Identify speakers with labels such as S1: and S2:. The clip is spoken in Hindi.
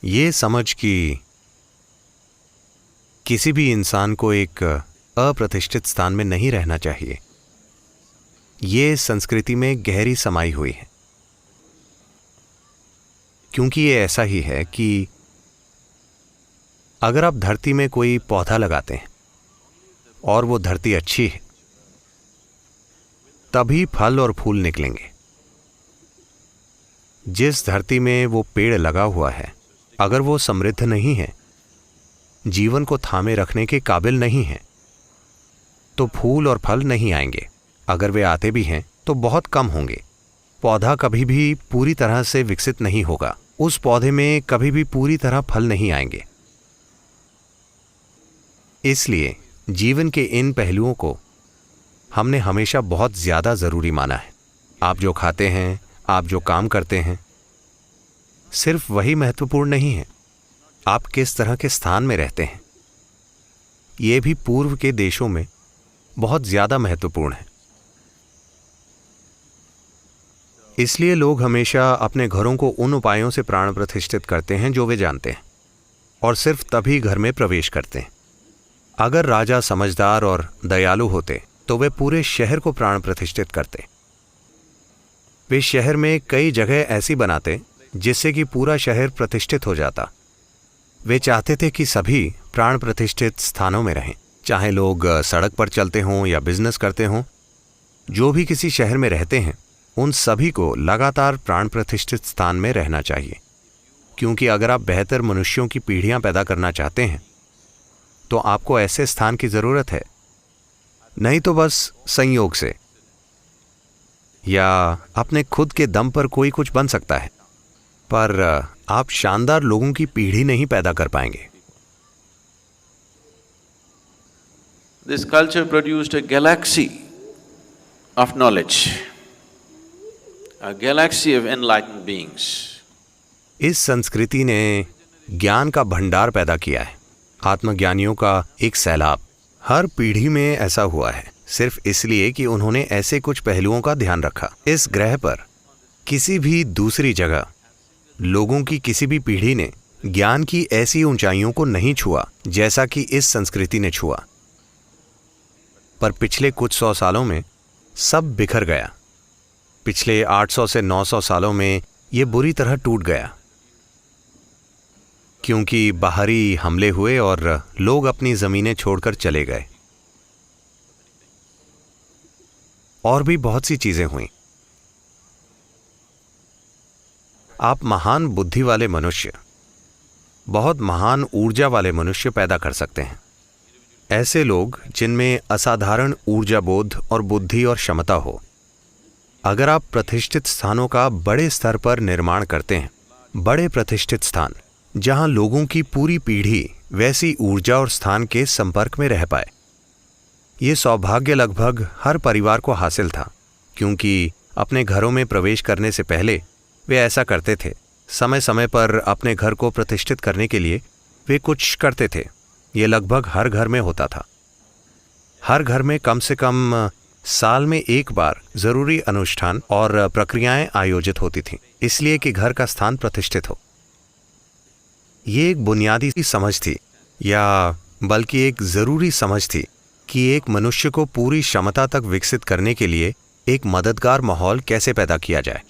S1: ये समझ कि किसी भी इंसान को एक अप्रतिष्ठित स्थान में नहीं रहना चाहिए, ये संस्कृति में गहरी समाई हुई है। क्योंकि ये ऐसा ही है कि अगर आप धरती में कोई पौधा लगाते हैं और वो धरती अच्छी है, तभी फल और फूल निकलेंगे। जिस धरती में वो पेड़ लगा हुआ है, अगर वो समृद्ध नहीं है, जीवन को थामे रखने के काबिल नहीं है, तो फूल और फल नहीं आएंगे। अगर वे आते भी हैं तो बहुत कम होंगे। पौधा कभी भी पूरी तरह से विकसित नहीं होगा, उस पौधे में कभी भी पूरी तरह फल नहीं आएंगे। इसलिए जीवन के इन पहलुओं को हमने हमेशा बहुत ज्यादा जरूरी माना है। आप जो खाते हैं, आप जो काम करते हैं, सिर्फ वही महत्वपूर्ण नहीं है, आप किस तरह के स्थान में रहते हैं, यह भी पूर्व के देशों में बहुत ज्यादा महत्वपूर्ण है। इसलिए लोग हमेशा अपने घरों को उन उपायों से प्राण प्रतिष्ठित करते हैं जो वे जानते हैं, और सिर्फ तभी घर में प्रवेश करते हैं। अगर राजा समझदार और दयालु होते तो वे पूरे शहर को प्राण प्रतिष्ठित करते। वे शहर में कई जगह ऐसी बनाते जिससे कि पूरा शहर प्रतिष्ठित हो जाता। वे चाहते थे कि सभी प्राण प्रतिष्ठित स्थानों में रहें, चाहे लोग सड़क पर चलते हों या बिजनेस करते हों। जो भी किसी शहर में रहते हैं, उन सभी को लगातार प्राण प्रतिष्ठित स्थान में रहना चाहिए। क्योंकि अगर आप बेहतर मनुष्यों की पीढ़ियां पैदा करना चाहते हैं, तो आपको ऐसे स्थान की जरूरत है। नहीं तो बस संयोग से या अपने खुद के दम पर कोई कुछ बन सकता है, पर आप शानदार लोगों की पीढ़ी नहीं पैदा कर पाएंगे।
S2: This culture produced a galaxy of knowledge, a galaxy of enlightened beings.
S1: इस संस्कृति ने ज्ञान का भंडार पैदा किया है, आत्मज्ञानियों का एक सैलाब। हर पीढ़ी में ऐसा हुआ है, सिर्फ इसलिए कि उन्होंने ऐसे कुछ पहलुओं का ध्यान रखा। इस ग्रह पर किसी भी दूसरी जगह लोगों की किसी भी पीढ़ी ने ज्ञान की ऐसी ऊंचाइयों को नहीं छुआ जैसा कि इस संस्कृति ने छुआ। पर पिछले कुछ 100 सालों में सब बिखर गया। पिछले 800 से 900 सालों में ये बुरी तरह टूट गया, क्योंकि बाहरी हमले हुए और लोग अपनी जमीनें छोड़कर चले गए। और भी बहुत सी चीजें हुई। आप महान बुद्धि वाले मनुष्य, बहुत महान ऊर्जा वाले मनुष्य पैदा कर सकते हैं। ऐसे लोग जिनमें असाधारण ऊर्जा बोध और बुद्धि और क्षमता हो। अगर आप प्रतिष्ठित स्थानों का बड़े स्तर पर निर्माण करते हैं, बड़े प्रतिष्ठित स्थान जहां लोगों की पूरी पीढ़ी वैसी ऊर्जा और स्थान के संपर्क में रह पाए, ये सौभाग्य लगभग हर परिवार को हासिल था। क्योंकि अपने घरों में प्रवेश करने से पहले वे ऐसा करते थे। समय समय पर अपने घर को प्रतिष्ठित करने के लिए वे कुछ करते थे। ये लगभग हर घर में होता था। हर घर में कम से कम साल में एक बार जरूरी अनुष्ठान और प्रक्रियाएं आयोजित होती थीं, इसलिए कि घर का स्थान प्रतिष्ठित हो। ये एक बुनियादी समझ थी, या बल्कि एक जरूरी समझ थी कि एक मनुष्य को पूरी क्षमता तक विकसित करने के लिए एक मददगार माहौल कैसे पैदा किया जाए।